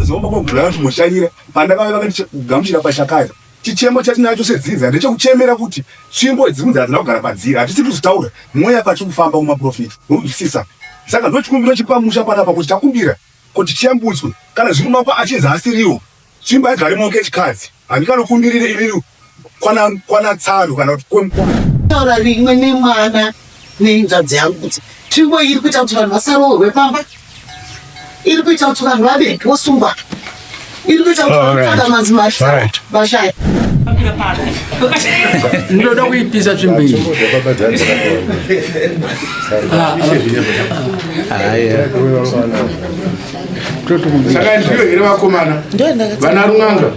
Zomba kugura mushanyira pandakava vakagamuchira pashakaza chichemo chatinacho sedzinza ndechekuchemera kuti tsvimbo dzimwe dzadzina kugara padzira hatisi kuzitaura mweya pachi kufamba kumaprofita ndokusisa saka ndochikumbiro chipamusha panapa kuti takumbira kuti chiyambutswe kana zvinomapa achinzi asiriwo tsvimbo igare moke chikadzi handikanokumbirire iriyo kwana tsaro kana kuti kwemkwana taura rimwe nemwana nenzvadzi yangu kuti tsvimbo iri kuita kuti vanhu vasarohwe pamba iri kuita kuti vanhu vave vosungwa iri kuita kuti vanhu madzimai vashaya ndoda kuipisa tsvimbo iyi saka ndiyo here vakomana vana run'anga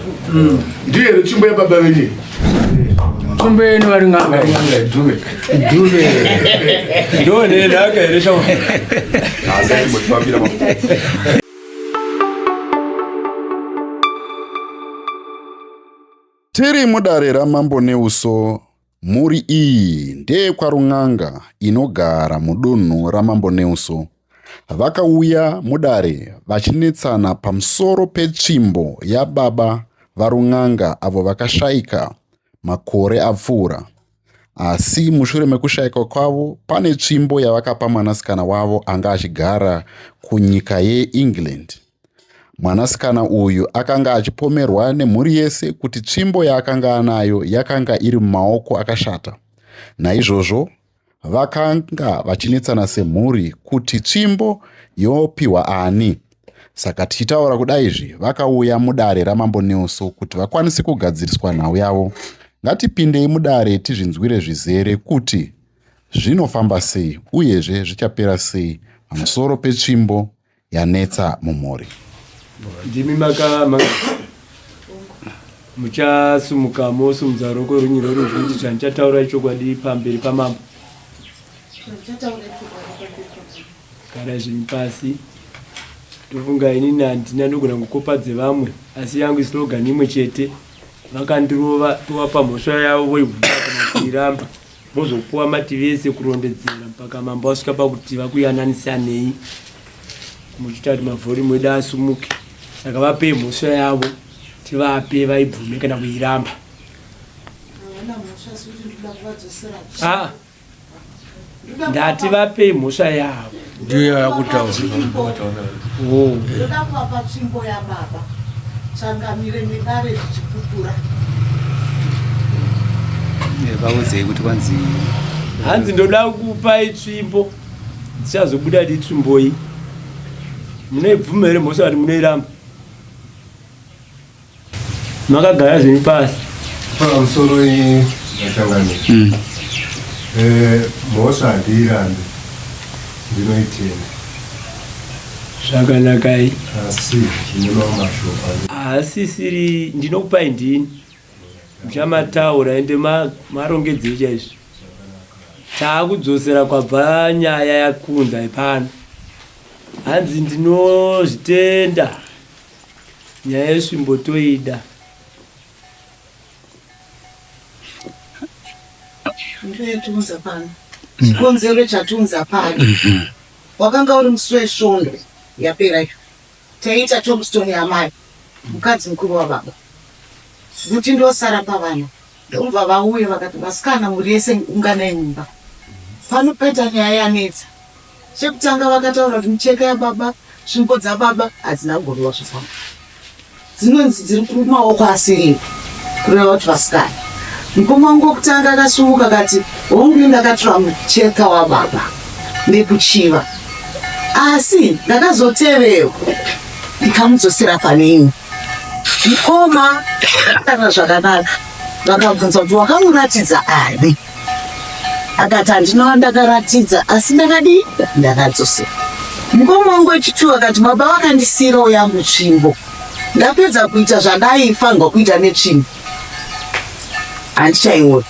ndiyo here tsvimbo yababa venyu tsvimbo yenu vari n'anga dhuve ndonenhaka here sha tiri mudare ramambo Neuso. Mhuri iyi ndeyekwarun'anga inogara mudunhu ramambo Neuso. Vakauya mudare vachinetsana pamusoro petsvimbo yababa varun'anga avo vakashayika makore apfuura. Asi mushure mekushayika kwavo pane tsvimbo yavakapa mwanasikana wavo anga achigara kunyika yeEngland. Mwanasikana uyu akanga achipomerwa nemhuri yese kuti tsvimbo yaakanga anayo yakanga iri mumaoko akashata. Naizvozvo vakanga vachinetsana semhuri kuti tsvimbo yopiwa ani. Saka tichitaura kudaizvi vakauya mudare ramambo Neuso kuti vakwanise kugadziriswa nhau yavo. Ngatipindei mudare tizvinzwire zvizere kuti zvinofamba sei uyezve zvichapera sei pamusoro petsvimbo yanetsa mumhuri. Ndimi muchasumuka mosimudza roko runyiro ruzhinji zvandichataura chokwadi pamberi pamambo. Gara zvinhu pasi tofunga inini handina nogona kukopadze vamwe asi yangu isilogani imwe chete. Vakandirova tovapa mhosva yavo voibvuta kana kuiramba vozopuwa mati vese kurondedzera mpaka mambo asvika pakuti vakuyananisanei muchita kuti mavhorimu edu asumuke. Saka vapei mhosva yavo tivape vaibvume kana kuiramba. Ndati vapei mhosva yavo ndiyo yakutaura ndoda kuvapa tsvimbo yababa changamire medare zvichipupura. Vauzei kuti kwanzi hanzi ndoda kupai tsvimbo dzichazobuda di tsvimbo iyi munoibvuma here mhosva kuti munoiramba makagara zvenyu pasi pamusoro iyi yachangamira mhosva handiirambe ndinoitenda zvakanakai asi zvinonawo mashoko asisiri ndinokupai ndini muchamataura ende marongedzei chaizvo taakudzosera kwabva nyaya yakunza ipano. Hanzi ndinozvitenda nyaya yesvimbo toida. Ndinotunza pano chikonzero chatunza pano wakanga uri musi wesvondo yapera iyo taita tombstone yamai mukadzi mukuru wababa kuti ndosara pavana ndobva vauye vakati vasikana muri yese unganai mumba panopeta nyaya yanetsa. Chekutanga vakataura kuti micheka yababa svimbo dzababa hadzina kugorwa zvifamba dzinonzi dziri kumaoko asiri kureva kuti vasikana. Mukoma wangu wokutanga akasumuka akati hongu ndakatora mucheka wababa nekuchiva asi ndakazotevewo ndikamudzosera pane imwe. Mukoma kana zvakanaka vakabvunza kuti wakamuratidza ani? Akati handina ndakaratidza asi ndakadi ndakadzosera. Mukoma wangu wechituva akati baba vakandisirawo yangu tsvimbo ndapedza kuita zvandaifanirwa kuita netsvimbo handichaiona.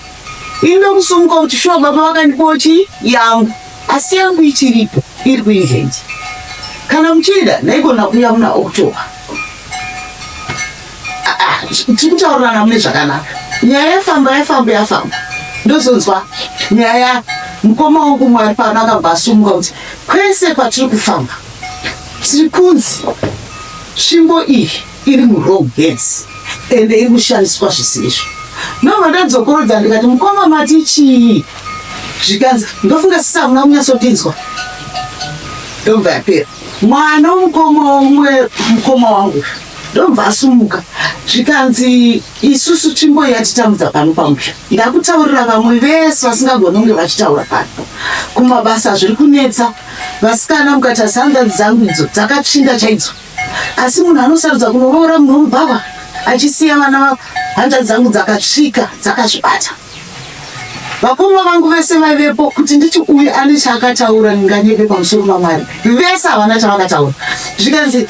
Ino kusumuka kuti shuwa baba vakandipawo chi yangu asi yangu ichiripo iri kuIngland. Kana muchida ndaigona kuuya muna October. Tikutaurirana mune zvakanaka. Nyaya yafamba ndozonzwa nyaya mukoma wangu mwari pano akabva asumuka kuti kwese kwatiri kufamba tiri kunzi Tsvimbo iyi iri mu-wrong hands ende iri kushandiswa zvisizvo. Ndobva ndadzokorodza ndikati mukoma mati chii? Zvikanzi ndofunga sisa hamuna kunyatsopinzwa. Ndobva yapera. Mwana womukoma umwe mukoma wangu ndobva asumuka. Zvikanzi isusu tsvimbo iyi yatitamudza pano pamusha. Ndakutaurira vamwe vese vasingagoni kunge vachitaura pano. Kumabasa zviri kunetsa. Vasikana mukati hanzvadzi dzangu idzo dzakatsvinda chaidzo. Asi munhu anosarudza kunoroora munhu womubvava achisiya vana hanzvadzi dzangu dzakatsvika dzakazvibata. Vakoma vangu vese vaivepo kuti nditi uyu ane chaakataura ndinganyepe pamusoro paMwari. Vese havana chavakataura. Zvikanzi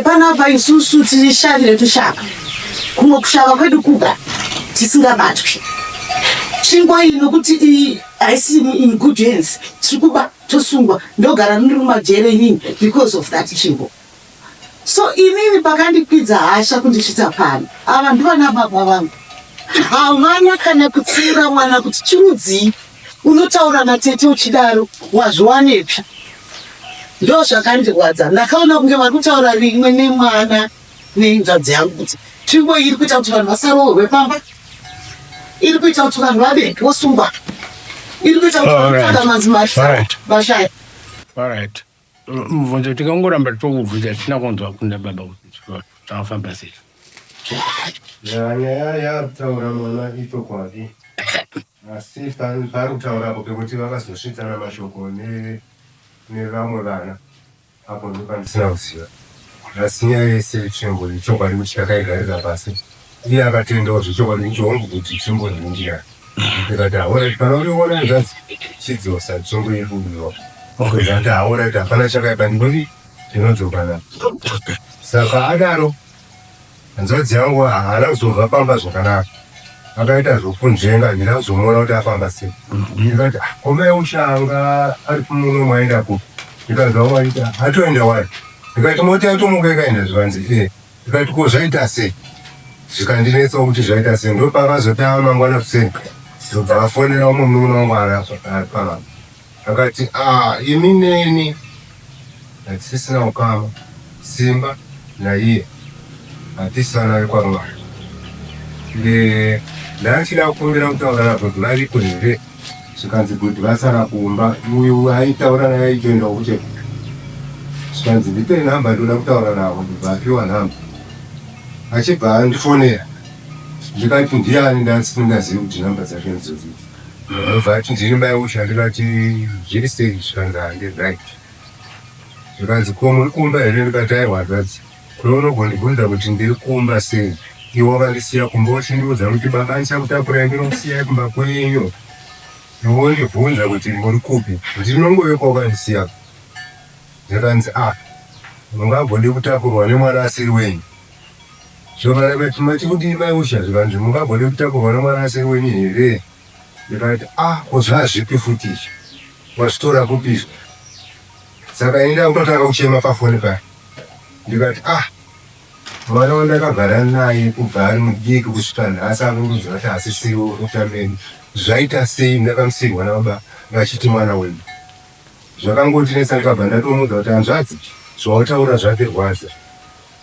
panapa isusu tishavire tushava. Kumwe kushava kwedu kuga tisingabatwi. Tsvimbo iyi nokuti haisi in good hands. Tiri kuba tosungwa ndogara ndiri mumajere inini because of that tsvimbo. So inini pakandikwidza hasha kundisvitsa pano. Ava ndivana baba vangu. Havana kana kutsira mwana kuti chirudzii unotaura natete uchidaro wazviwanepya. Ndo zvakandirwadza. Ndakaona kunge vari kutaura rimwe nemwana nenzvadzi yangu kuti tsvimbo iri kuita kuti vanhu vasarohwe pamba. Iri kuita kuti vanhu vave vosungwa. Iri kuita kuti vanhu vada madzimai vashaya. Alright. Mvunzo tikangoramba tokubvunza tisina kunzwa kunda baba kuti takafamba sei. Nyaya yakutaura mwana itokwadi. Asi pari kutaurapo pekuti vakazosvitsana mashoko nevamwe vana. Apo ndipo ndisina kuziva. Asi nyaya yese tsvimbo ichokwadi kuti takaigarira pasi. Iye akatendawo zvechokwadi ichoongo kuti tsvimbo ndinjira. Ndikati haona kana uriona zvanzi chidzosa tsvimbo iri kudiwa. Ndikati haona kuti hapana chakaipa ndinovi ndinodzoka napo. Saka adaro hanzvadzi yangu haana kuzobva pamba zvakanaka. Akaita zvokunzvenga ndina kuzomuona kuti afamba sei. Ndikati komai ushanga ari kumuno mwaendapo. Ndikanzwa waita hatoenda wari. Ndikati moti atomuka ikaenda zvivanzi ndikati ko zvaita sei. Zvikandinetsa kuti zvaita sei ndopakazotava mangwana kuseni. Ndobva afonera umwe munun'una wangu ari pamba. Akati imi neni hatisisina ukama Simba naiye hatisana ari kwaMwari. Ndachida kukumbira kutaura navo kuti varipo here. Zvikanzi kuti vasara kumba uyu aitaura naye aitoenda kuche. Zvikanzi ndipe nhamba ndoda kutaura navo ndobva apiwa nhamba. Achibva andifonera. Ndikati ndiani ndasingazivi kuti nhamba dzake ndizozidzi. Ndobva ati ndiri mai usha ndikati zviri sei. Zvikanzi handiright. Zvikanzi ko muri kumba here. Ndikati aiwa hanzvadzi unogondibvunza kuti ndiri kumba sei. Iwe wakandisiya kumba uchindiudza kuti baba ndichakutapurai ndinosiya kumba kwenyu. Iwe wondibvunza kuti muri kupi. Ndinongove kwawakandisiya. Ndikanzi mungagone kutakurwa nemwana asiri wenyu. Zvokanakati mati kuti mai usha. Zvikanzi mungagone kutakurwa nemwana asiri wenyu here. Ndikati zvazvipi futi izvi. Wazvitora kupizva. Saka ini ndakutotanga kuchema pafoni paya. Ndikati mwana wandakagara naye kubva ari mudiki kusvika nhasi akundiudza kuti hasisiwo utameni. Zvaita sei ndakamusirwa nababa vachiti mwana wenyu. Zvakangotinetsa ndikabva ndatomuudza kuti hanzvadzi zvautaura zvatirwadza.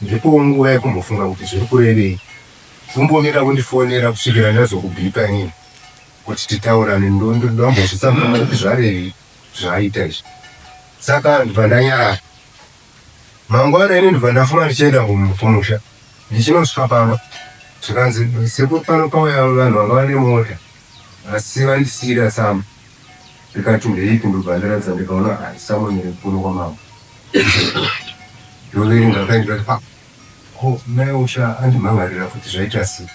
Ndipo nguva yekumbofunga kuti zviri kurevei. Kumbomira kundifonera kusvikira ndazokubhipa inini kuti titaurane ndambozvisamura kuti zvarevei zvaaita izvi. Saka ndibva ndanyarara. Mangwana ini ndibva ndafuma ndichienda kumusha. Ndichinosvika pano. Zvikanzi sepo pano pauya vanhu vanga vane mota. Asi vandisiyira Samu. Ndikati ndeipi ndobva ndaratidza ndikaona Samu ndiri kuno kwamambo. Ndoveri ndakati ko mai usha andimhangarira kuti zvaita sei.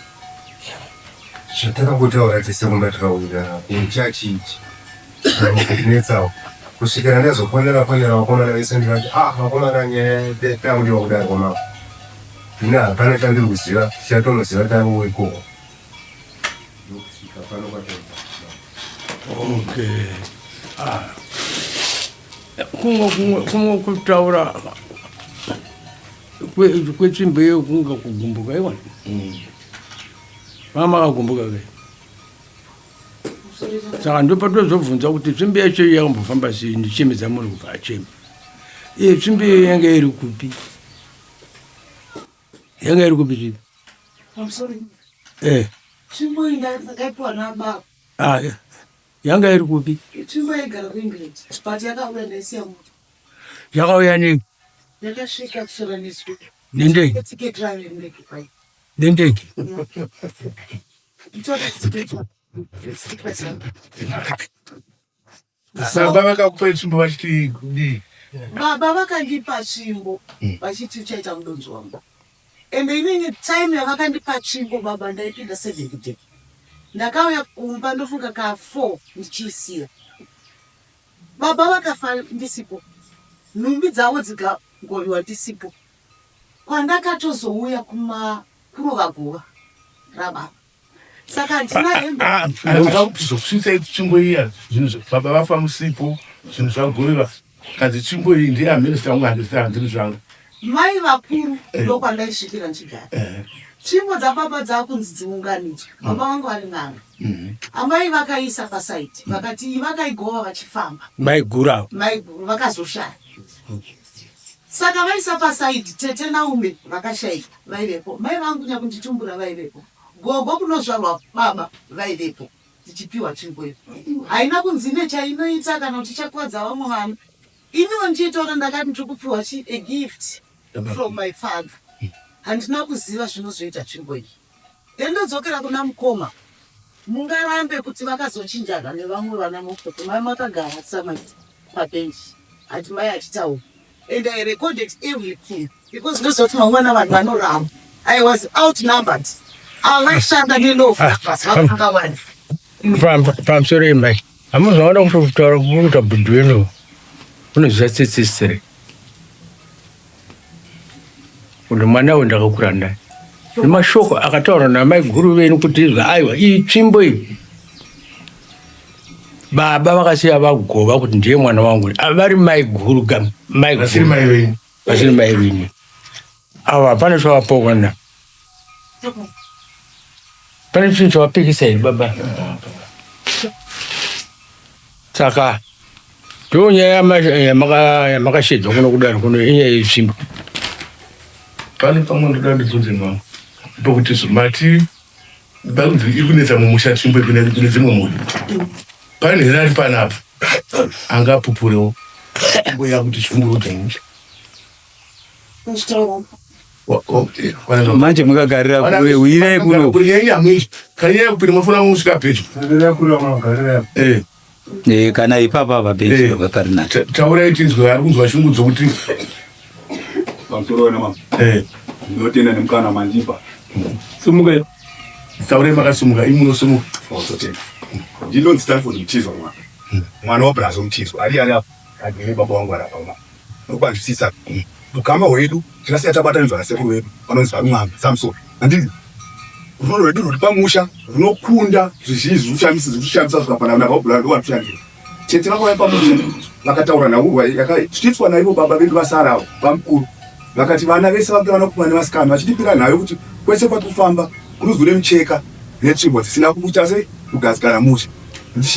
Zvatakangotaurai tese kumba tikawira kuchachi ichi. Ndinetsawo. Kusvikira ndazofonera vakomana vese ndikati vakomana nyaya tamudiwa kudai kwamambo. Hina hapana chandiri kuziva. Tichatonoziva tangu weko. Ndokusvika pano kwatoa. Okay. Kumwe kutaura kwetsvimbo iyo kunga kugumbuka iwani. Mama akagumbuka kai. Saka ndopatozobvunza kuti tsvimbo yacho yakambofamba sei ndichemedza munhu kubva achema. Tsvimbo iyo yanga iri kupi? Yanga iri kupi? I'm sorry. Tsvimbo ndakaipiwa nababa. Yanga iri kupi? Tsvimbo yaigara kuEngland. But yakauya ndaisiya moto. Yakauya nei? Yakasvika kusora nezwi. Nendege? Tiketi rayo rendege pai. Nendege? Baba vakakupa tsvimbo vachiti kudii? Baba vakandipa tsvimbo vachiti uchaita mudonzi wangu. Ende inini time yavakandipa tsvimbo baba ndaipinda 7 kudheki. Ndakauya kumba ndofunga ka 4 ndichisiya. Baba vakafa ndisipo. Nhumbi dzavo dzikangoriwa ndisipo. Kwandakatozouya kurovaguva rababa. Saka ndina hembe. Zvokusvitsa tsvimbo iya zvinhu baba vafa musipo zvinhu zvagoreva kanzi tsvimbo iyi ndiye aminisita wangu handisita handiri zvangu. Mai vakuru ndokwandaisvikira ndichigara. Tsvimbo dzababa dzakunzi dziunganidzwe. Baba vangu vari n'anga. Amai vakaisa pasaiti vakati vakaigova vachifamba. Maigura Vakazoshaya. Saka vaisa pasaiti tete naume vakashayika vaivepo. Mai vangu nyakunditumbura vaivepo. Gogo kunozvarwa baba vaivepo. Tichipiwa tsvimbo iyo. Haina kunzi nechainoita kana kuti chakuwadza vamwe vanhu. Iniwo ndichitora ndakati ndikupiwa a gift from my father. Handina kuziva zvinozoita tsvimbo iyi. Ndodzokera kuna mukoma. Mungarambe kuti vakazochinjana nevamwe vana mukoko. Mai makagara samaiti pabenchi. Ati mai achitaura. And I recorded everything because ndozoti mangwana vanhu vanoramba. I was outnumbered. Avashanda nelofa vakawanda. Pamusoro mai. Hamuzoona kutaura kuita bhudhweno. Unozvatsitsisire. Kuti mwana wendakakura naye. Nemashoko akataura namai guru venyu kuti izwa aiwa iyi tsvimbo iyi. Baba vakasiya vagova kuti ndiye mwana wangu. Avari mai guru gamu. Vasiri mai venyu. Vasiri mai venyu. Ava hapana zvavapokana. Pane chinhu chavapikisa here baba. Saka ndonyaya yamakashedzwa kuno kudaro kuno inyaya yetsvimbo. Pane pamwe ndoda ndibvunze mama pokuti zvimati banzi iri kunetsa mumusha tsvimbo kune dzimwe mhuri. Pane here ari panapa angapupurewo tsvimbo yakuti zvimurudza musha. Manje mukagarira kure uyirai kuno. Kunyanya mwinji kanyanya kupinda mafuna musvika pedyo. Kana ipapa pabenchi vaparina. Taurai tinzwe ari kunzwa shungu dzokuti pamusoro wena mama. Ndinotenda nemukana mandipa. Sumuka. Taurai makasumuka imunosumuka. Ndinonzi Stanford Mchizwa mwana. Mwana waBrazo Mchizwa. Ali apa agere baba wangu arapa mama. Nokwanzwisisa ukama hwedu tinasiya tabatanidzwa nasekuru vedu vanonzi varumwambe Samson. Andini runondo rwedu rwuri pamusha runokunda zvizhinji zvinoshamisa zvikapana nababhura ndovatushandira. Chete vakauya pamusha vakataura naurwa yakasvitswa naivo baba vedu vasarawo vamukuru. Vakati vana vese vange vanakomana nevasikana vachitipira nayo kuti kwese kwakufamba kunozure micheka netsvimbo dzisina kuita sei kugadzikana musha.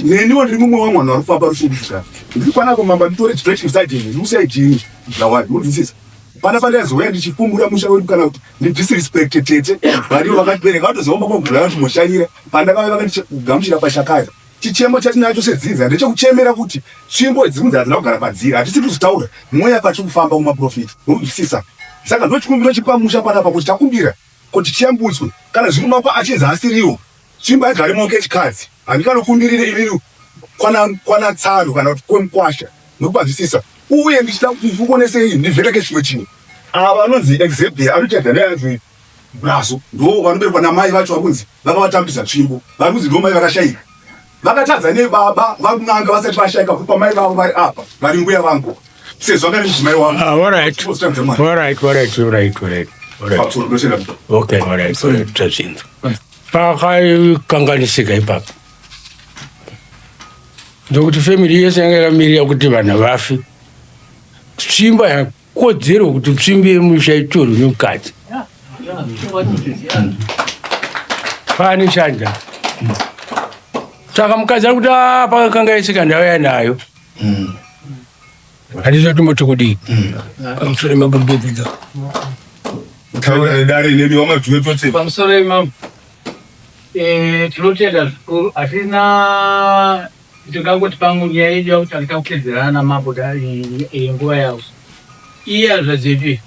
Neniwo ndiri mumwe wamwana vari kufamba rushinga. Ndiri kwana kumamba nditore directive side ndiusai jini lawadi unzwisisa. Pana pandazouya ndichifumbura musha wedu kana kuti ndidisrespect tete variwo vakatibereka vatozomba kwagura kuti mushanyira pandakauya vakandigamuchira pashakaira. Chichemo chatinacho sedzinza ndechekuchemera kuti tsvimbo dzimwe dzadzina kugara padziri hatisi kuzitaura mweya pachiri kufamba mumaprofiti unzwisisa. Saka ndochikumbiro chipamusha panapa kuti takumbira kuti chiyambutswe kana zvinomapa achinzi asiriwo tsvimbo igare maoke chikadzi handikanokumbirire inini kwana tsano kana kuti kwemukwasha nokubazvisisa uye ndichida kukuonesei ndivhereke chimwe chinhu. Ava vanonzi Exebia anochedza neanzi Brazo ndo vanoberekwa namai vacho vakunzi vakavatambisa tsvimbo vari kunzi ndo mai vakashayika vakatadza nebaba van'anga vasati vashayika kuti pamai vavo vari apa vari mbuya vangu sezvo vakati mudzimai wangu. Pakakanganisika ipapo ndokuti family yese yanga yakamirira kuti vanhu vafe. Tsvimbo yakodzero kuti tsvimbo yemusha itorwe nemukadzi. Pane chanja. Saka mukadzi ari kuti pakakanganisika ndauya nayo. Handizoti moti kudii pamusoro mabhubhedza. Taura dare ne wama tumetotse. Pamusoro imam. Tinotenda zvikuru hatina tikangoti pangu nyaya yedu yakuti takita kukwedzerana maboda nguva yawo. Iye hazvazedu.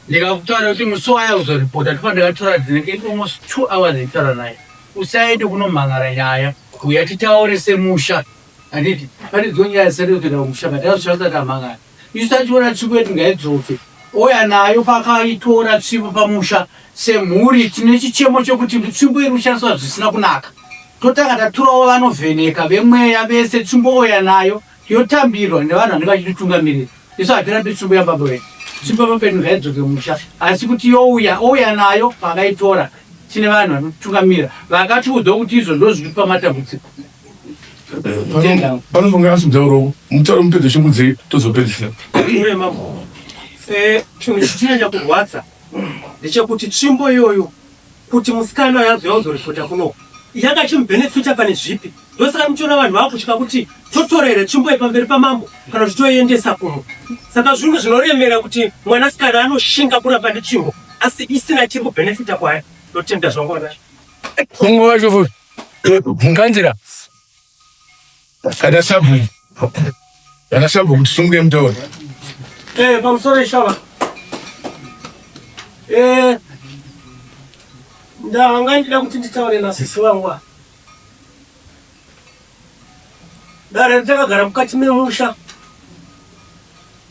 Ndikakutaura kuti musi wayausoripota tifanira ndakatora dzinenge almost 2 hours itaura naye. Usaende kunomhangara nyaya. Uya titaure semusha. Handiti pane dzonyaya sere kutoenda kumusha patazvishasa tamhangara. Isu tachiona tsvimbo yedu ngaidzoke. Oya nayo pakaitora tsvimbo pamusha semhuri tine chichemo chokuti tsvimbo iri kushandiswa zvisina kunaka. Totanga taturawo vanovheneka vemweya vese tsvimbo oya nayo yotambirwa nevanhu vanenge vachititungamirira. Isu hatirambi tsvimbo yambabo vedu. Tsvimbo papedu ngaidzoke mumusha. Asi kuti oya nayo pakaitora tine vanhu vanotungamira. Vakatiudza kuti izvo ndozviripa matambudziko. Panofunga asibzauro mutauro mupedza chimbudzi tozopedzisa. Chinhu chichinyanya kurwadza ndechekuti tsvimbo iyoyo kuti musikana yazvauzoripota kuno yakachimubhenefita pane zvipi. Ndosaka muchiona vanhu vakutya kuti totorere tsvimbo pamberi pamambo kana kuti toiendesa kuno. Saka zvinhu zvinoremera kuti mwanasikana anoshinga kuramba netsvimbo asi isina chiri kubhenefita kwayo. Ndotenda zvangona Mungu wacho futi. Nganzira. Kana sabu kuti sunge mtaura. Pamusoro ishava. Ndanga ndida kuti nditaure nasisi wangu. Dare ndakagara mukati memusha.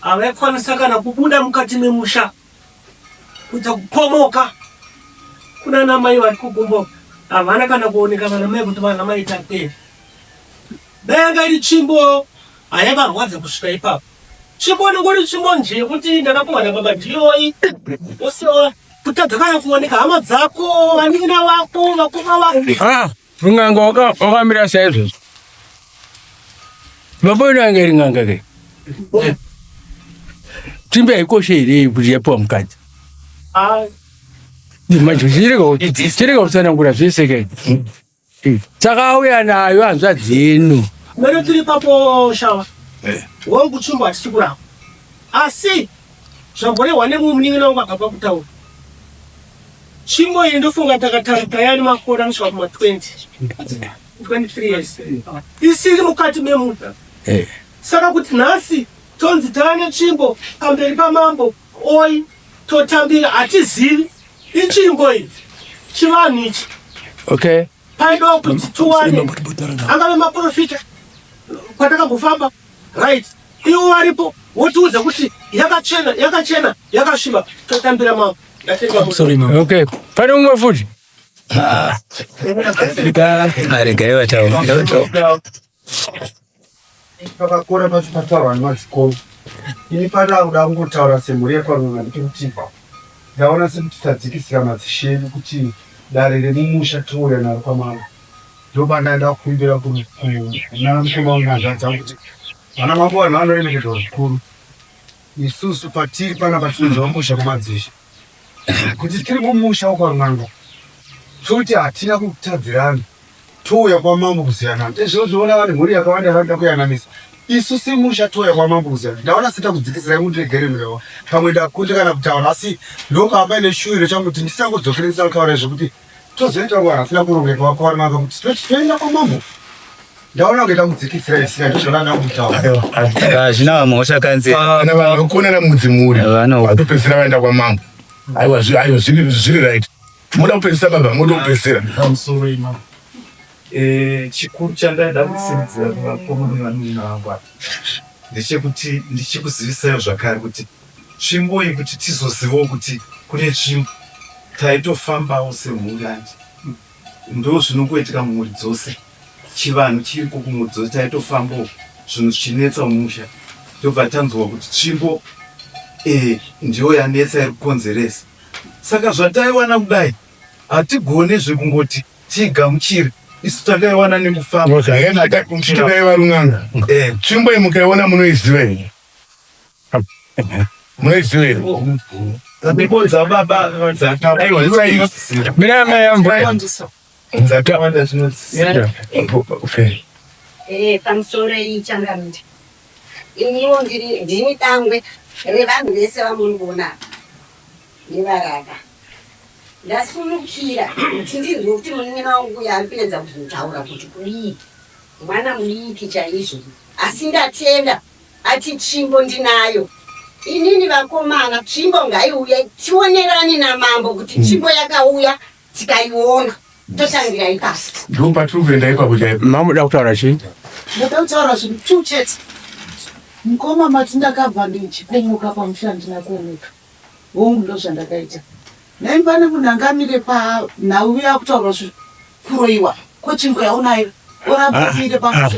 Avaikwanisa kana kubuda mukati memusha. Kuita kukomoka. Kuna namai vari kugumboka. Havana kana kuoneka vana mai kuti vana mai tapera. Danga iri tsvimbo hayakarwadza kusvika ipapo. Tsvimbo nongori tsvimbo nje kuti ndakapuwa nababa ndiyoi. Osiwa kutadza kana kuoneka hama dzako, vanina vako, vakoma vako. Runganga wakamira saizvozvo. Vaboina anga iri nganga ke. Tsvimbo yaikosha here kuti yapuwa mukadzi. Manje chirega kutsanangura zvese ke. Takauya nayo hanzva dzenu. Mene tiri papo shawa. Wangu tsvimbo hatichikurapa. Asi zvamborehwa nemunin'ina wangu akabva kutaura. Tsvimbo iyi ndofunga takatarika yani makore anosvika kuma 23 years. Isiri mukati memuta. Saka kuti nhasi tonzi taane tsvimbo pamberi pamambo oi totambira hatizivi itsvimbo iyi chivanhu ichi. Okay. Paido kuti tuwane angave maprofita kwatakambofamba right iwo varipo wotiudza kuti yakachena yakasviba totambira mambo. Okay. Pane umwe futi. Aregaiwa taura. Pakakora pacho pataurwa nemadzikoma. Ini padakuda kungotaura semhuri yakwarunga ndikuti ndaona sekuti tadzikisira madzishedu kuti dare remumusha touya naro kwamambo. Ndopandaenda kukumbira kuna mukoma wangu hanzvadza kuti vana mambo vanhu vanoremekedza zvikuru. Isusu patiri panapa tinonzwa musha kumadzishe. Kuti tiri mumusha wakwarunganga toti hatina kutadzirana touya kwamambo kuziyana. Ndezvozvoona vanhu mhuri yakawanda vanoda kuyanamisa. Isu simusha touya kwamambo kuziyana. Ndaona sita kudzikisirai kuti regere mwewa. Pamwe ndakunde kana kutaura asi ndokamba ine shuwiro changu kuti ndisangodzokeresa ndikaurai zvokuti tozoita nguva hasina kurongeka wakwarunganga kuti toenda kwamambo. Ndaona kuita kudzikisirai sina ndizvona ndakutaura. Hazvina vamhosva kanzi. Kana vanhu vakuonera mudzimuri vatopedzisira vaenda kwamambo. Aiwa zviri right. Moda kupedzisa baba, moda kupedzisira. Pamusoro imam. Chikuru chandaida kusimudzira kuvakomana vanun'una vangu apa ndechekuti ndichikuzivisai zvakare kuti tsvimbo iyi kuti tizozivawo kuti kune tsvimbo taitofambawo semhuri anje ndo zvinongoitika mumhuri dzose chivanhu chiripo kumhuri dzose taitofambawo zvinhu zvichinetsa mumusha tobva tanzwa kuti tsvimbo ndiyo yanetsa iri kukonzeresa. Saka zvataiwana kudai hatigone zvekungoti tigamuchire. Isu takaiwana nekufamba. Takaiva runganga. Tsvimbo iyi mukaiona munoiziva here? Munoiziva here? Ndibodza baba Mirama yambo. dzakawanda zvinodzisira. Pamusoro ichangamira. Iniwo ndiri dangwe revanhu vese vamunikuona. Nivaraka. Ndasunukira tindinzwa kuti munin'ina wangu yaripedza kuzvitaura kuti kudii mwana mudiki chaizvo asi ndatenda ati tsvimbo ndinayo inini vakomana tsvimbo ngaiuya tionerani namambo kuti tsvimbo yakauya tikaiona totangira ipasi ndo patiri kuenda ipapo chaipo mamuda kutaura chii ndoda kutaura zvinhu tu chete mukoma mati ndakabva ndichikomuka pamusha ndinakomuka hongu ndo zvandakaita naimbane munhu angamire panhau uya kutaura kuroiwa kotsvimbo yaunayo orapafire pamusha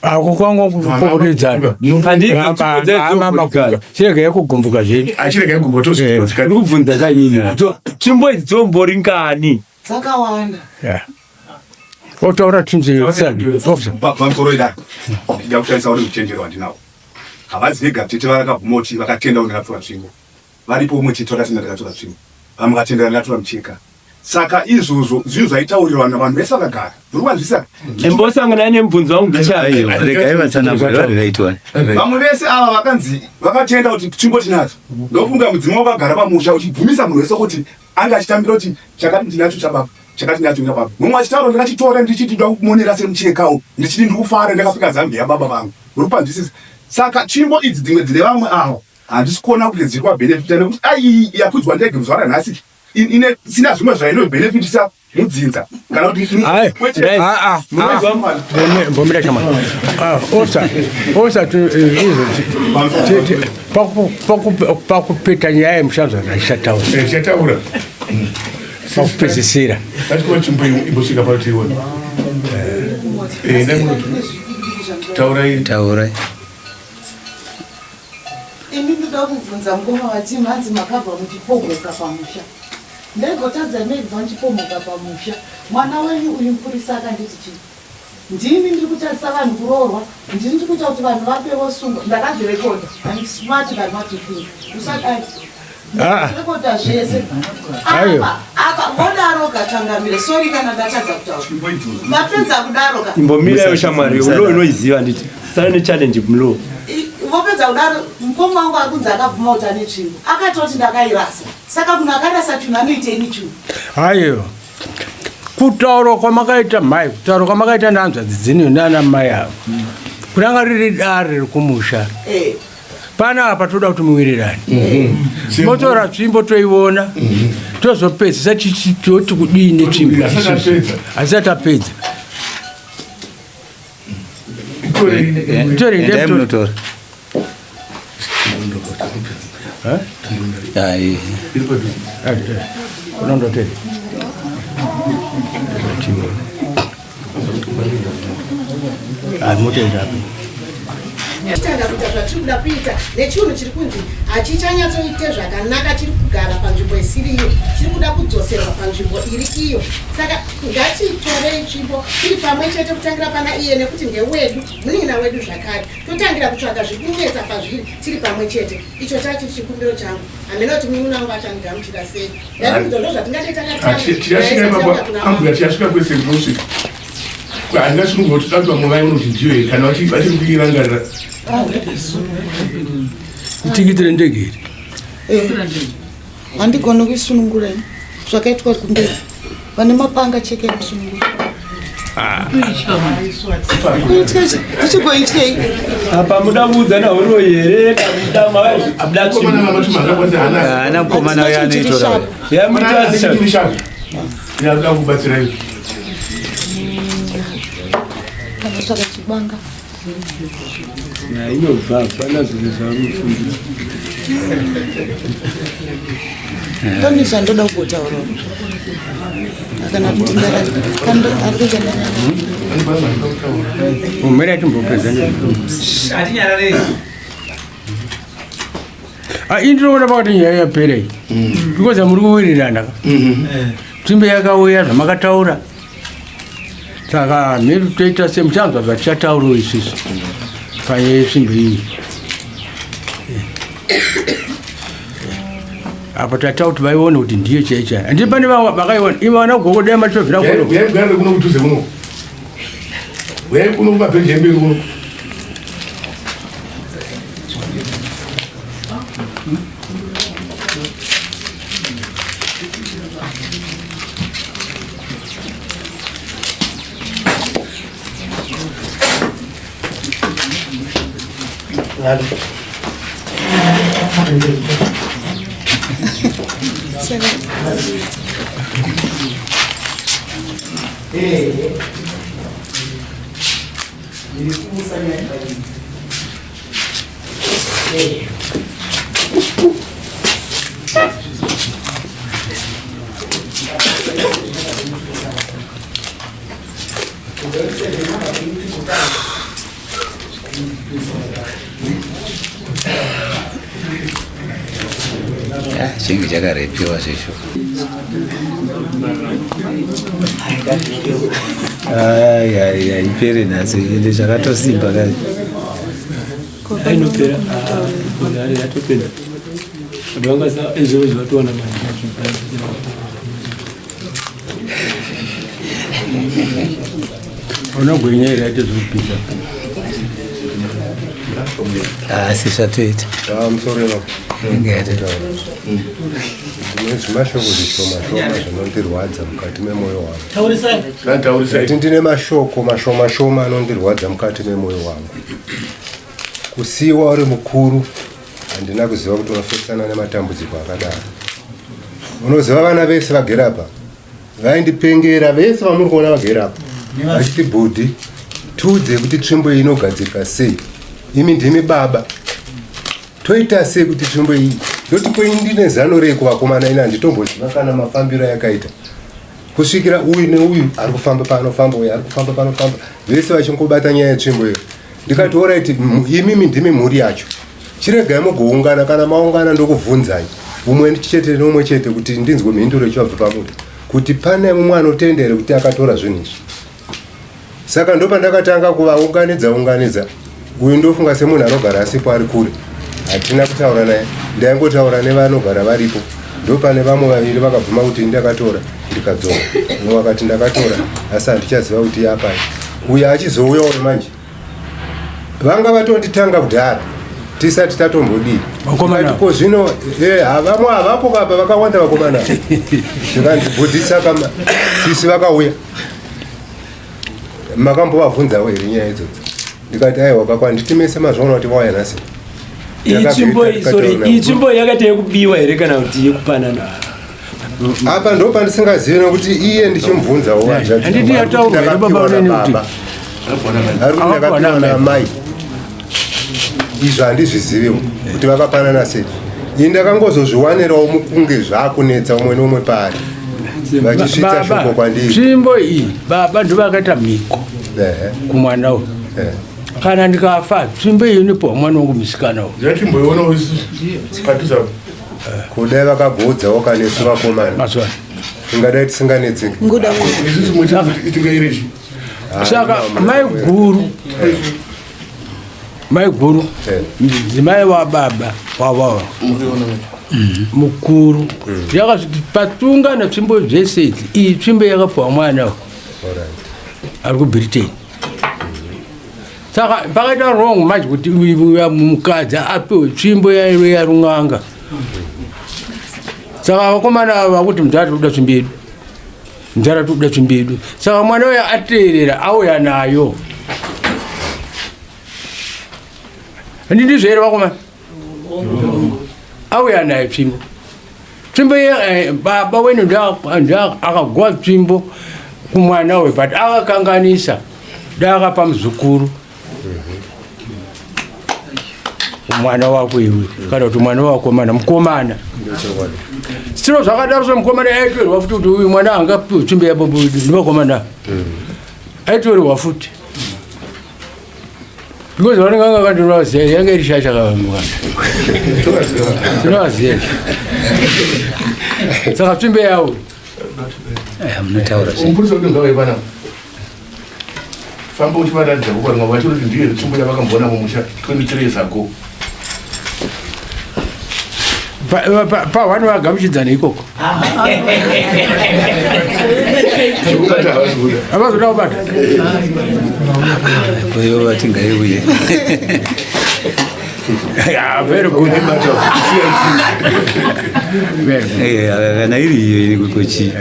ako kwangu kukudzana chiregai kugumbuka zviri achiregai kugumbuka uri kubvunza chanyini tsvimbo idzi dzombori ngani dzakawanda otaura pamusoro idaro ndida kushandisa uri muchenjero wandinawo havadzi vega tete varakabvumoti vakatenda kuti ndakatora tsvimbo varipo umwe chete vakati ndakatora tsvimbo vamwe vakatendera ndakatora mucheka saka izvozvo zvinhu zvaitaurirwa navanhu vese vakagara uri kwanzwisana embosangana nemubvunzo wangu vamwe vese ava vakanzi vakatenda kuti tsvimbo tinadzo ndofunga mudzimai wakagara pamusha uchibvumisa munhu wese kuti anga achitambira kuti chakati ndinacho chababa chakati ndinacho chababa mumwe achitaura ndakachitora ndichiti ndoda kumonera semuchekawo ndichiti ndikufara ndakapfeka zambia baba vangu uri kwanzwisisa saka tsvimbo idzi dzimwe dzine vamwe avo handisi kuona kuti dziri kwabenefita nekuti ai yakudzwa ndege muzuva ranhasi sina zvimwe zvainobhenefitisa mudzinza kana kutimbomira chama osa pakupeta nyaya yemushanzo zvaishataura pakupedzisira taurai ini ndoda kubvunza mukoma vati mhanzi makabva muchipomoka pamusha ndaigotadza maibva muchipomoka pamusha mwana wenyu uyu mupurisa akanditi chii ndini ndiri kutarisa vanhu kuroorwa ndini ndiri kuita kuti vanhu vapewo sungwa ndakazvirekodha andismart vanmatufii usadai ndakarekodha zvese apa vodaro katangamire sori kana ndatadza kutaura vapedza kudaroka imbomirayo shamwari ulo unoiziva nditi sara nechallenge mulo vopedza kudaro mukoma wangu akunzi akabvuma kuti ane tsvimbo akatoti ndakairasa saka munhu akarasa chinhu anoiteni chinhu haiwa kutaura kwamakaita mhai kutaura kwamakaita nehanzvadzi dzini nana mai avo kunanga riri dare riri kumusha pana apa toda kuti muwirirani motora tsvimbo toiona tozopedzisa toti kudii netsvimbo asati tapedza munotora unondotera moterapi tanda kuita zvatiri kuda kuita nechinhu chiri kunzi hachichanyatsoite zvakanaka tiri kugara panzvimbo isiriyo tiri kuda kudzoserwa panzvimbo iri iyo saka ngatitorei tsvimbo tiri pamwe chete kutangira pana iye nekuti ngewedu munin'ina wedu zvakare totangira kutsvaga zvikunetsa pazviri tiri pamwe chete icho chacho chikumbiro changu hamena kuti munin'ina wangu achandigamuchira sei ndatiudzo zvatingade tiyasvika kwese kusvika hangasunungoti datwa muvai unoti ndiyo kana vachiri kuirangarira itikitire ndege iri handigoni kuisunungura zvakaitwa kumberi vane mapanga cheke kusunungura ichigoitei apa muda kuudza nauro here hana mukomana uyo anoitora yamuda kubatsirai saka chibanga inobva hapana zvinhu zvaamufundira pane zvandoda kugotaura kana kuti umere atimbopedza indinoona pakati nyaya yaperei because muri kuwirirana tsvimbo yakauya zvamakataura saka mhiri toita semuchanzwa zvatichatauriwo isusu panyaya yetsvimbo iyi apa tataura kuti vaione kuti ndiyo chaichai handii pane vakaiona ivo vana kugogodai matovhira kunogarire kuno kudhuze kuno uyai kuno kumabhenji emberi kuno chinge chakarepiwa sesho ipere nhasi ende zvakatosimba kai ainopera atopenda vangasa izvozvo zvatowana unogwinya here atozvipisa asi zvatoita zvimashoko zvishoma zvinondirwadza mukati memwoyo wangu. Ndine mashoko mashoma shoma anondirwadza mukati memwoyo wangu. Kusiiwa uri mukuru handina kuziva kuti unofesana nematambudziko akadaro. Unoziva vana vese vagere apa vaindipengera vese vamuri kuona vagere apa vachiti bhodhi tiudze kuti tsvimbo iyi inogadzirika sei. Imi ndimi baba toita sei kuti tsvimbo iyi ndoti ndine zano rei kuvakomana ina handitomboziva kana mafambiro yakaita kusvikira uyu neuyu ari kufamba panofamba uyu ari kufamba panofamba vese vachingobata nyaya yetsvimbo iyo. Ndikati oraiti imimi ndimi mhuri yacho chiregai mugoungana kana maungana ndokubvunzai umwe chete neumwe chete kuti ndinzwe mhinduro ichibva pamuti kuti pane mumwe anotendere kuti akatora zvinhu izvi. Saka ndopandakatanga kuvaunganidza uyu ndofunga semunhu anogara asipo ari kure hatina kutaura naye ndaingotaura nevanogara varipo ndopane vamwe vaviri vakabvuma kuti ndakatora ndikadzora umwe wakati ndakatora asi handichaziva kuti yapai uyu achizouyawo manje vanga vatonditanga kudhara tisati tatombodii ko zvino vamwe havapo kapa vakawanda vakomana zvikandibhodhisa kama sisi vakauya makambovabvunzawo here nyaya idzodzo ndikati aiwa kakwa nditimese mazvaona kuti vauya nhasi iyi tsvimbo yakati yekubiwa here kana kuti yekupanana apa ndo pandisingazivi nekuti iye ndichimubvunzawo handiti yataurwa here baba unene kuti ari kuti ndakapiwa namai izvo handizviziviwo kuti vakapanana sei. Ini ndakangozozviwanirawo mukunge zvakunetsa umwe neumwe paari vachisvitsa shoko kwandiri. Tsvimbo iyi baba ndovakaita mhiko kumwana uyu kana ndikafa tsvimbo iyi inopiwa mwana wangu musikana kudai vakagodzawo kanesu vakomana tingadai tisinganetseki. Saka mai guru dzimai wababa wavavo mukuru yakazviti patungana tsvimbo zvese idzi iyi tsvimbo yakapiwa mwana ari kubritain. Saka pakaita wrong manje kuti mukadzi apiwe tsvimbo yarung'anga. Saka vakomana ava kuti mudhara tokuda tsvimbo yedu mudhara tokuda tsvimbo yedu. Saka mwana uyo ateerera auya nayo. Ndizvo here vakomana auya nayo tsvimbo baba wenu akagwa tsvimbo kumwana we but akakanganisa ndaakapa muzukuru mwana wako iwe kana kuti mwana wakomana mukomana sino zvakadaro somukomana aitorwa futi kuti uyu mwana angapiwe tsvimbo yababa wedu ndivakomana aitorwa futi because vanenge vanga kandinovaziya yanga iri shasha kavamukana tinovaziya saka tsvimbo yavo munotaura famba uchivaratidza kukwanga vachiroti ndiye tsvimbo yavakambona mumusha 23 years ago pahwani vagamuchidzana ikoko avazoda kubata ivo vatingaiuye very good kana iri iyo iri kukochi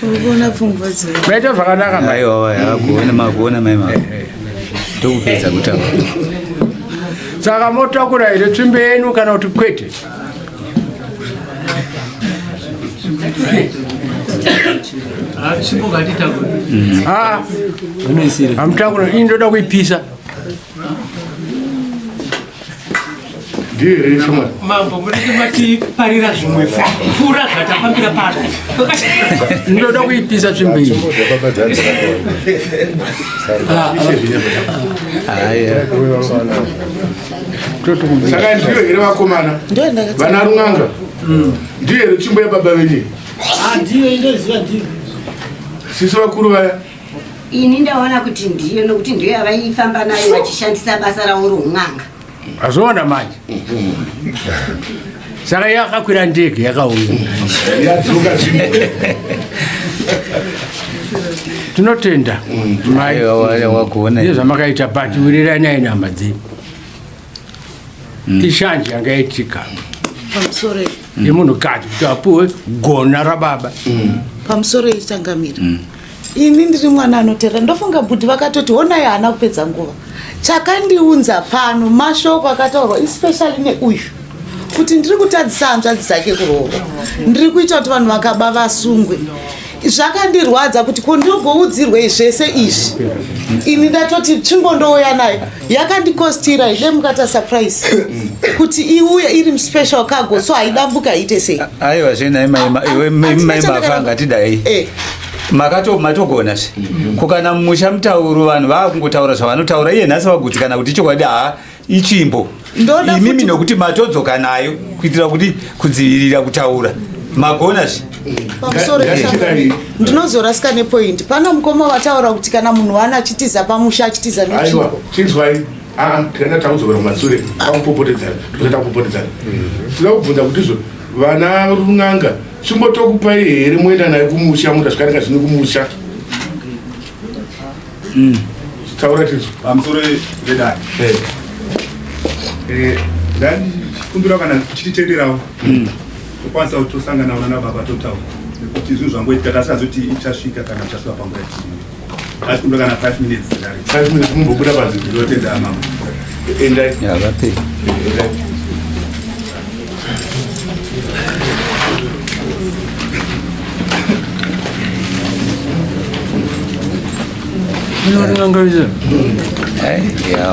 Ubona pfungwa dzako. Maita zvakanaka mai. Aiwa kuona mai mama. Ndokupedza kutaura. Saka motakura ire tsvimbe yenu kana kuti kwete? Amutakura ini ndoda kuipisa. Mambo munenge matiparira zvimwe pfura zvatafambira pano. Ndoda kuipisa tsvimbe iyi. Saka ndiyo here vakomana vana Run'anga ndiyo here tsvimbo yababa venyu? Ndiyo inoziva ndiyo. Sisi vakuru vaya? Ini ndaona kuti ndiyo nokuti ndiyo yavaifamba nayo vachishandisa basa ravo roun'anga. Azviona manje. Saka yakakwira ndege yakauya. Tinotenda mai wakuona nezvamakaita patiwiriranai nhama dzenyu. Ishanje yanga yaitika Pamusoro yemunhukadzi kuti apuwe gona rababa. Pamusoro yechangamira. Ini ndiri mwana anotera ndofunga kuti vakatoti honai hana kupedza nguva. Chakandiunza pano mashoko akataurwa especially neuyu kuti ndiri kutadzisa hanzvadzi dzake kurohwa. Ndiri kuita kuti vanhu vakaba vasungwe. Zvakandirwadza kuti kondogoudzirwe zvese izvi. Ini ndatoti tsvimbo ndouya nayo yakandikostira ide mukata surprise kuti iuye iri special cargo so haidambuka ite sei. Aiwa zvena iwe mai mafanga tidai. Matogona se kukana musha mutauro vanhu vakungotaura zvavanotaura iye nhasi vagutsikana kuti chokwadi ichimbo imimi nokuti matodzoka nayo kuitira kuti kudzivirira kutaura magona se. Pamusoro ndinozorasika nepoint. Pana mukoma wataura kuti kana munhu wana achitiza pamusha achitiza nechimbo. Aiwa chinzwai tikaenda takudzokera kumashure kwamupopotedzana tozoita kupopotedzana. Tinoda kubvunza kuti izvo vana Run'anga chimbotokupai here moenda nayo kumusha mutasvikaringa zvino kumusha? Taura tizvo pamusoro vedai ndandikumbira kana chititenderawo tokwanisa kuti tosangana nana baba totaura nekuti zvinhu zvangoitika tasingazoti ichasvika kana ichasvika panguva yatiri asi kumbira kana 5 minutes 5 minutes mumbobuda panzi ndotenda mama endai yavape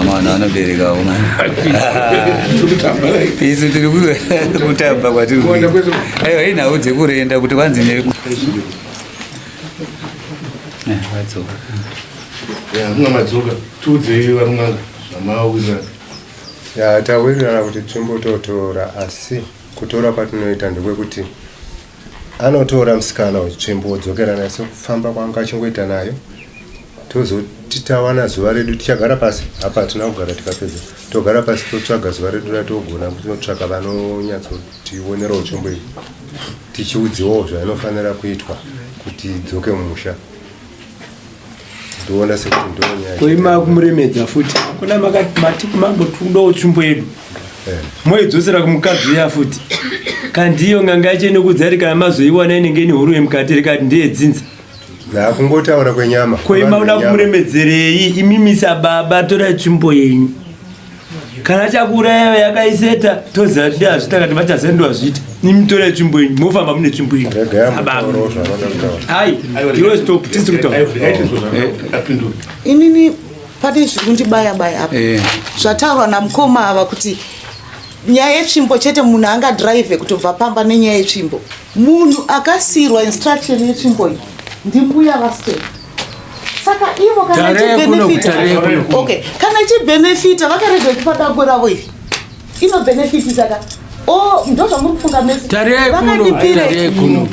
mwana anobereka uma isu tiri kutamba kwatiri aiwa inhau dzekurenda kuti vanzi munga madzoka tiudzei vaRun'anga zvamawirana. Tawirirana kuti timbototora asi kutora kwatinoita ndekwekuti anotora musikana wetsvimbo wodzokera naye sekufamba kwanga achingoita nayo tozoti tawana zuva redu tichagara pasi apa hatina kugara tikapedza togara pasi totsvaga zuva redu ratogona tinotsvaga vanonyatsotionerawo tsvimbo iyi tichiudziwawo zvainofanira kuitwa kuti idzoke mumusha. Ndoona sekuti ndonyaya koima kumuremedza futi kuna mati mambotudawo tsvimbo yedu moidzosera kumukadzi uya futi kandiyo nganga yacho nokudza kana mazoiwana inenge ine huru yemukati rikati ndeyedzinza kungotaura kwenyama koima uda kumuremedzerei imimisa baba tora tsvimbo yenyu kana chakuraya yakaiseta toziva hazvita kati vachazendwa zvita nimitora tsvimbo yenyu mofamba mune tsvimbo yenyu hai iwe stop tisiri kutaura inini pane zviri kundibaya-baya apa zvataurwa namukoma ava kuti nyaya yetsvimbo chete munhu angadhiraivhe kutobva pamba nenyaya yetsvimbo. Munhu akasiyirwa instruction yetsvimbo iyi ndimbuya vasiteni. Saka ivo kana ichibenefita vakarega kupa dambo ravo iri inobenefiti saka ndozvamuri kufunga mesi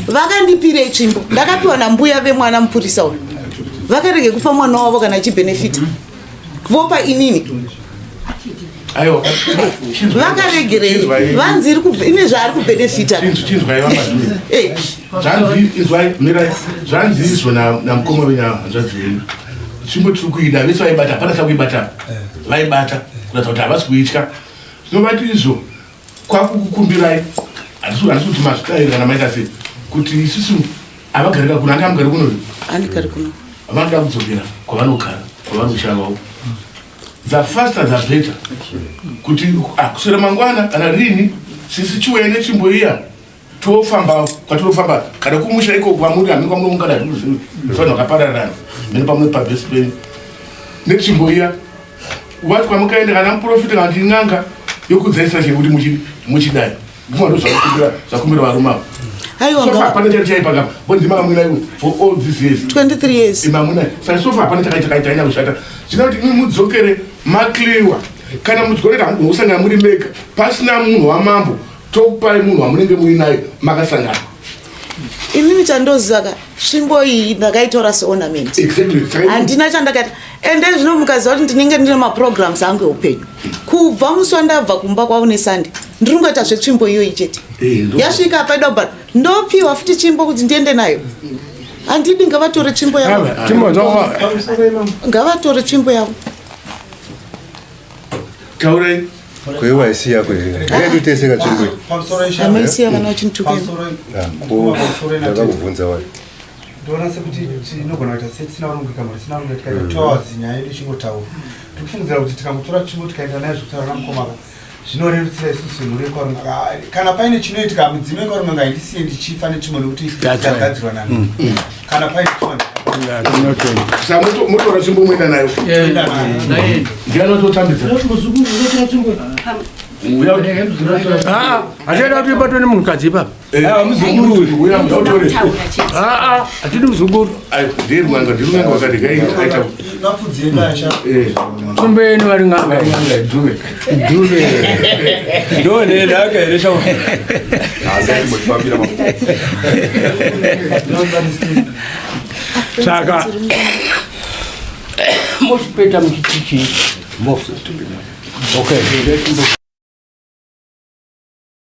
vakandipirei tsvimbo ndakapiwa nambuya vemwana mupurisa uyu vakarege kupa mwana wavo kana ichibenefita vopa inini vakaregerei vanzi ine zvaari kubenefita zvanzi izvo namukoma wenyanzvadzi wenyu tsvimbo tiri kuida vese vaibata hapana sakuibata vaibata kuratidza kuti havasi kuitya zvinovati izvo kwakukukumbirai handisi kuti mazvitairi kana maita sei kuti isusu avagarika kuno anga amugari kuno Andikari kuno. vanoda kudzokera kwavanogara kwavanoshavawo the faster the better kuti kuswera mangwana kana rini sisi chiuya nechimbo iya tofamba kwatinofamba kana kumusha iko kwamuri hamika munomungada zvifanira vakapararana mene pamwe pabhesi peni nechimbo iya wati kwamukaenda kana muprofita kana ndin'anga yokudzaisa chekuti muchidai mumano zvakumbira varume avo sofa hapana chari chaipaka bondima mamwina iwe for all these years 23 years mamwina saka sofa hapana chakaita kushata zvina kuti imi mudzokere makliwa kana mudzigoneta musangana muri mega pasina munhu wamambo tokupai munhu wamunenge muinayo makasangana inini chandozaka svimbo iyi ndakaitora seornament handina chandakaita ende zvino mukaziva kuti ndinenge ndine maprograms angu eupenyu kubva musi wandabva kumba kwavo Sunday ndiri kungoita zvetsvimbo iyoyi chete yasvika paidobhara ndopiwa futi tsvimbo kuti ndiende nayo handidi ngavatore tsvimbo yavo ngavatore tsvimbo yavo taurai kwewaisiya kweaitoteseka tsvimbo amaisiya vana vachinitukaima ndakakubvunza wai ndoona sekuti tinogona kuita setisina varongeka mari tisina varongeka tikaitaura zinyaya yedu ichingotaura tikufungidzira kuti tikangotora tsvimbo tikaenda nayo zvekutaura namukomaka zvinorerutsira isusu mhuri yekwarunga kana paine chinoitika mudzime yekwarunga ngaindisiye ndichifa netsvimbo nekuti yagadzirwa nani kana paine mutora tsvimbo muenda nayo ndianototambidza achaida kuti patone munhukadzi ipapa hatidi muzukuru ndirunanga wakati kaita tsvimbo yenu vari ng'anga dhuve ndonenhaka here saka mosipeta muchitichi okay